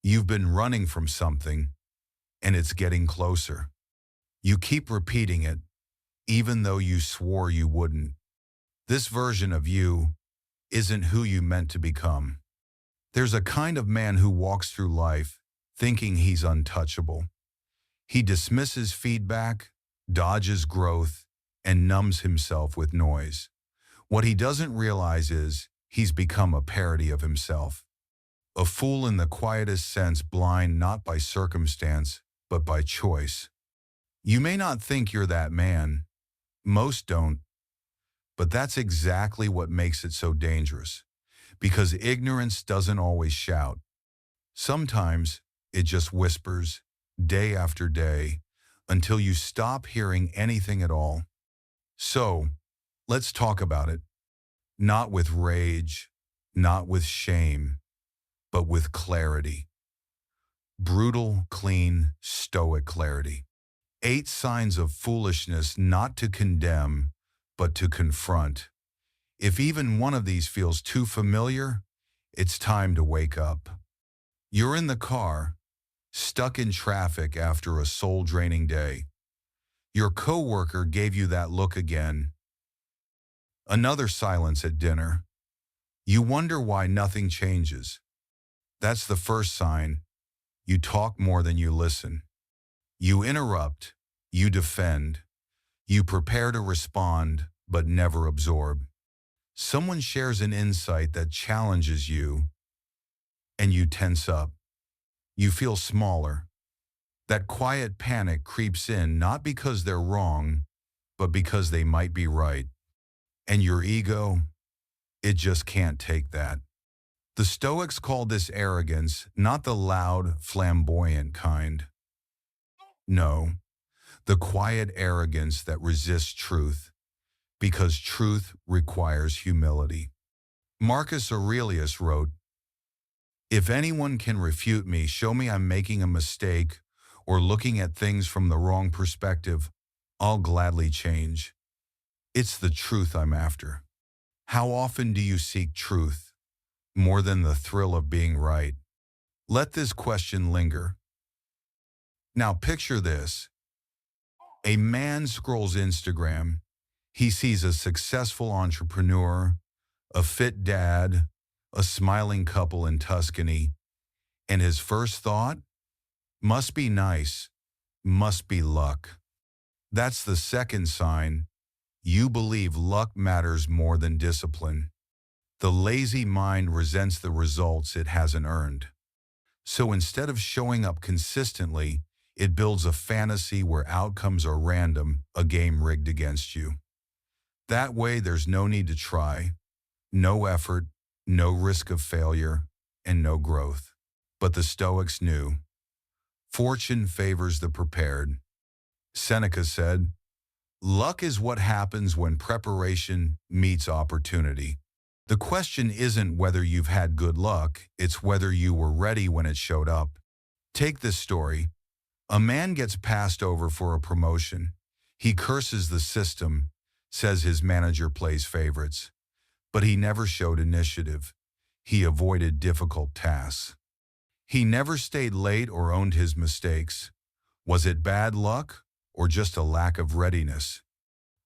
You've been running from something, and it's getting closer. You keep repeating it, even though you swore you wouldn't. This version of you isn't who you meant to become. There's a kind of man who walks through life thinking he's untouchable. He dismisses feedback, dodges growth, and numbs himself with noise. What he doesn't realize is he's become a parody of himself. A fool in the quietest sense, blind not by circumstance, but by choice. You may not think you're that man. Most don't. But that's exactly what makes it so dangerous. Because ignorance doesn't always shout. Sometimes it just whispers, day after day, until you stop hearing anything at all. So, let's talk about it. Not with rage, not with shame, but with clarity. Brutal, clean, stoic clarity. 8 signs of foolishness, not to condemn, but to confront. If even one of these feels too familiar, it's time to wake up. You're in the car, stuck in traffic after a soul-draining day. Your coworker gave you that look again. Another silence at dinner. You wonder why nothing changes. That's the first sign. You talk more than you listen. You interrupt, you defend, you prepare to respond, but never absorb. Someone shares an insight that challenges you, and you tense up. You feel smaller. That quiet panic creeps in, not because they're wrong, but because they might be right. And your ego, it just can't take that. The Stoics called this arrogance, not the loud, flamboyant kind. No, the quiet arrogance that resists truth, because truth requires humility. Marcus Aurelius wrote, "If anyone can refute me, show me I'm making a mistake or looking at things from the wrong perspective, I'll gladly change. It's the truth I'm after." How often do you seek truth, more than the thrill of being right? Let this question linger. Now picture this. A man scrolls Instagram. He sees a successful entrepreneur, a fit dad, a smiling couple in Tuscany, and his first thought? Must be nice, must be luck. That's the second sign. You believe luck matters more than discipline. The lazy mind resents the results it hasn't earned. So instead of showing up consistently, it builds a fantasy where outcomes are random, a game rigged against you. That way there's no need to try, no effort, no risk of failure, and no growth. But the Stoics knew. Fortune favors the prepared. Seneca said, "Luck is what happens when preparation meets opportunity." The question isn't whether you've had good luck, it's whether you were ready when it showed up. Take this story. A man gets passed over for a promotion. He curses the system, says his manager plays favorites. But he never showed initiative. He avoided difficult tasks. He never stayed late or owned his mistakes. Was it bad luck or just a lack of readiness?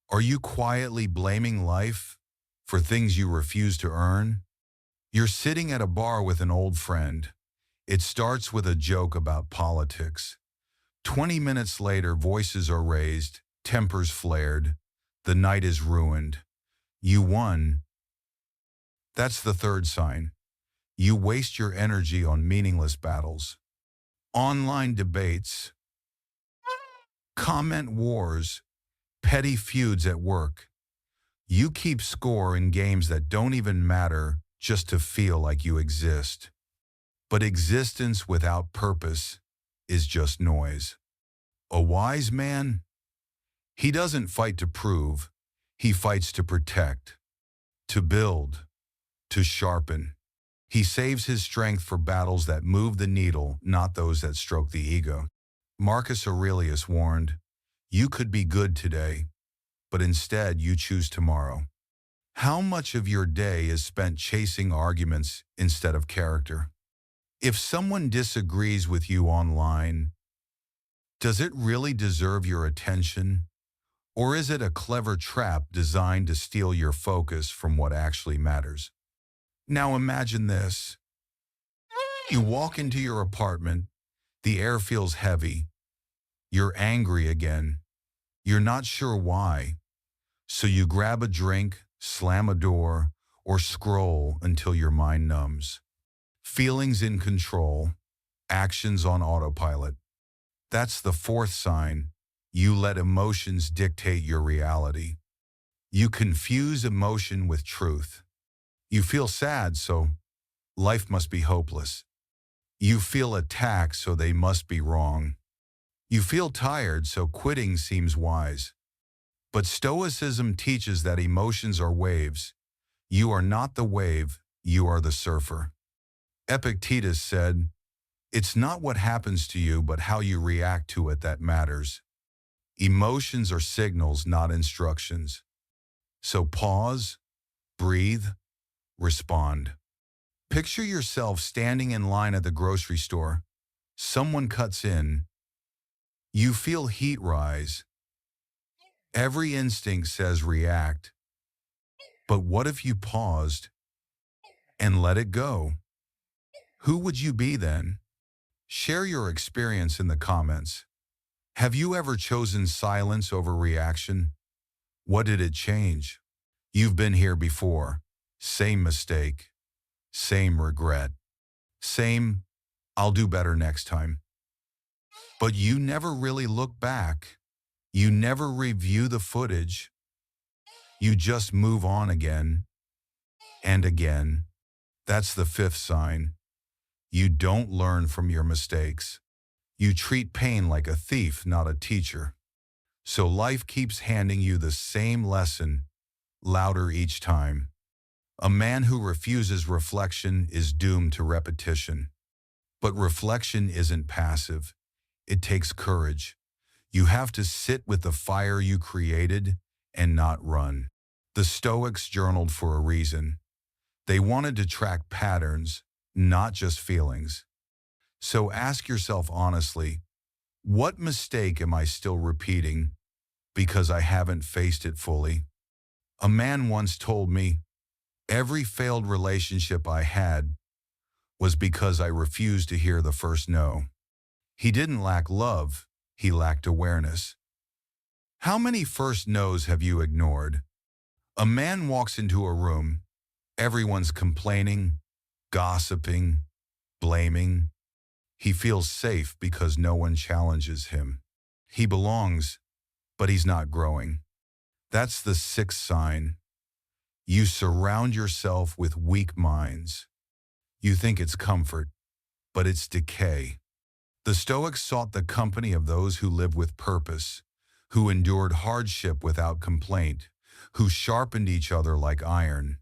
Are you quietly blaming life for things you refuse to earn? You're sitting at a bar with an old friend. It starts with a joke about politics. 20 minutes later, voices are raised, tempers flared, the night is ruined. You won. That's the third sign. You waste your energy on meaningless battles. Online debates, comment wars, petty feuds at work. You keep score in games that don't even matter just to feel like you exist. But existence without purpose is just noise. A wise man? He doesn't fight to prove, he fights to protect, to build, to sharpen. He saves his strength for battles that move the needle, not those that stroke the ego. Marcus Aurelius warned, "You could be good today, but instead you choose tomorrow." How much of your day is spent chasing arguments instead of character? If someone disagrees with you online, does it really deserve your attention? Or is it a clever trap designed to steal your focus from what actually matters? Now imagine this. You walk into your apartment, the air feels heavy, you're angry again, you're not sure why, so you grab a drink, slam a door, or scroll until your mind numbs. Feelings in control, actions on autopilot. That's the fourth sign. You let emotions dictate your reality. You confuse emotion with truth. You feel sad, so life must be hopeless. You feel attacked, so they must be wrong. You feel tired, so quitting seems wise. But Stoicism teaches that emotions are waves. You are not the wave, you are the surfer. Epictetus said, "It's not what happens to you, but how you react to it that matters." Emotions are signals, not instructions. So pause, breathe, respond. Picture yourself standing in line at the grocery store. Someone cuts in. You feel heat rise. Every instinct says react. But what if you paused and let it go? Who would you be then? Share your experience in the comments. Have you ever chosen silence over reaction? What did it change? You've been here before. Same mistake. Same regret. Same, "I'll do better next time." But you never really look back. You never review the footage. You just move on again and again. That's the fifth sign. You don't learn from your mistakes. You treat pain like a thief, not a teacher. So life keeps handing you the same lesson, louder each time. A man who refuses reflection is doomed to repetition. But reflection isn't passive. It takes courage. You have to sit with the fire you created and not run. The Stoics journaled for a reason. They wanted to track patterns, not just feelings. So ask yourself honestly, what mistake am I still repeating because I haven't faced it fully? A man once told me, every failed relationship I had was because I refused to hear the first no. He didn't lack love, he lacked awareness. How many first no's have you ignored? A man walks into a room, everyone's complaining, gossiping, blaming. He feels safe because no one challenges him. He belongs, but he's not growing. That's the sixth sign. You surround yourself with weak minds. You think it's comfort, but it's decay. The Stoics sought the company of those who lived with purpose, who endured hardship without complaint, who sharpened each other like iron.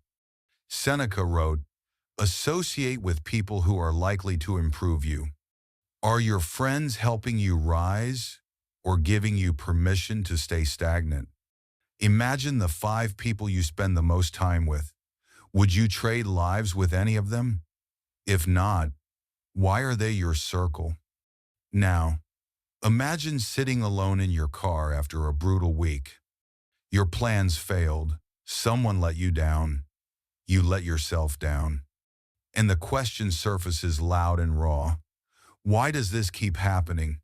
Seneca wrote, "Associate with people who are likely to improve you." Are your friends helping you rise or giving you permission to stay stagnant? Imagine the 5 people you spend the most time with. Would you trade lives with any of them? If not, why are they your circle? Now, imagine sitting alone in your car after a brutal week. Your plans failed. Someone let you down. You let yourself down. And the question surfaces loud and raw. Why does this keep happening?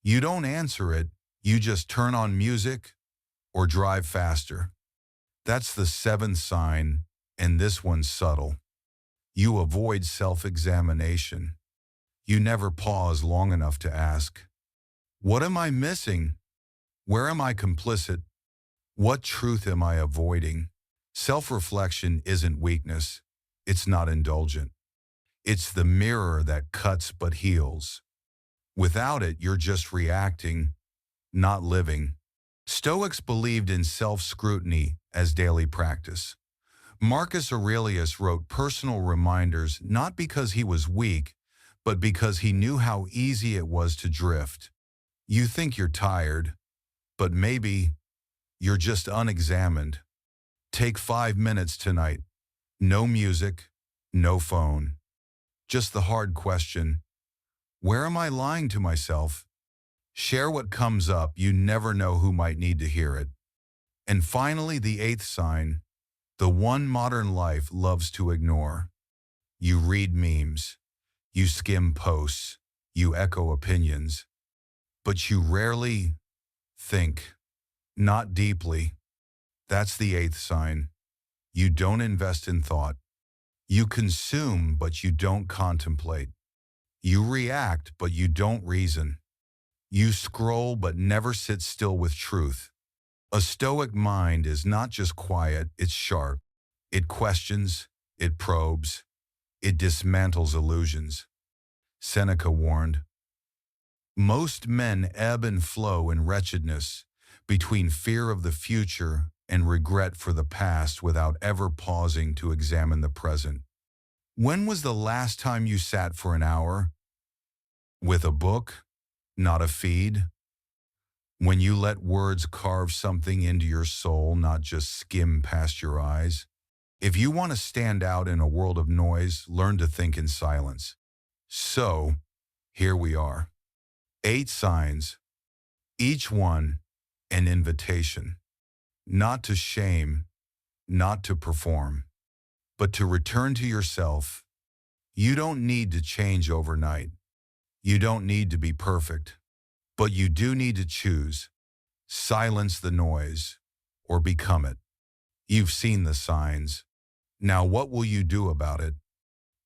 You don't answer it. You just turn on music or drive faster. That's the seventh sign, and this one's subtle. You avoid self-examination. You never pause long enough to ask, what am I missing? Where am I complicit? What truth am I avoiding? Self-reflection isn't weakness. It's not indulgent. It's the mirror that cuts but heals. Without it, you're just reacting, not living. Stoics believed in self-scrutiny as daily practice. Marcus Aurelius wrote personal reminders not because he was weak, but because he knew how easy it was to drift. You think you're tired, but maybe you're just unexamined. Take 5 minutes tonight. No music, no phone. Just the hard question, where am I lying to myself? Share what comes up. You never know who might need to hear it. And finally, the eighth sign, the one modern life loves to ignore. You read memes, you skim posts, you echo opinions, but you rarely think, not deeply. That's the eighth sign. You don't invest in thought. You consume, but you don't contemplate. You react, but you don't reason. You scroll, but never sit still with truth. A Stoic mind is not just quiet, it's sharp. It questions, it probes, it dismantles illusions. Seneca warned, most men ebb and flow in wretchedness between fear of the future and regret for the past without ever pausing to examine the present. When was the last time you sat for an hour with a book, not a feed? When you let words carve something into your soul, not just skim past your eyes? If you want to stand out in a world of noise, learn to think in silence. So, here we are. 8 signs, each one an invitation. Not to shame, not to perform, but to return to yourself. You don't need to change overnight. You don't need to be perfect, but you do need to choose. Silence the noise or become it. You've seen the signs. Now what will you do about it?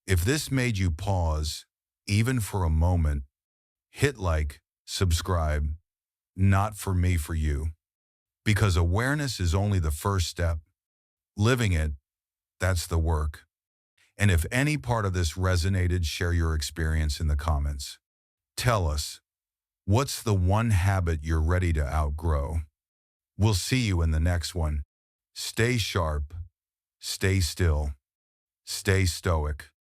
If this made you pause, even for a moment, hit like, subscribe, not for me, for you. Because awareness is only the first step. Living it, that's the work. And if any part of this resonated, share your experience in the comments. Tell us, what's the one habit you're ready to outgrow? We'll see you in the next one. Stay sharp, stay still, stay stoic.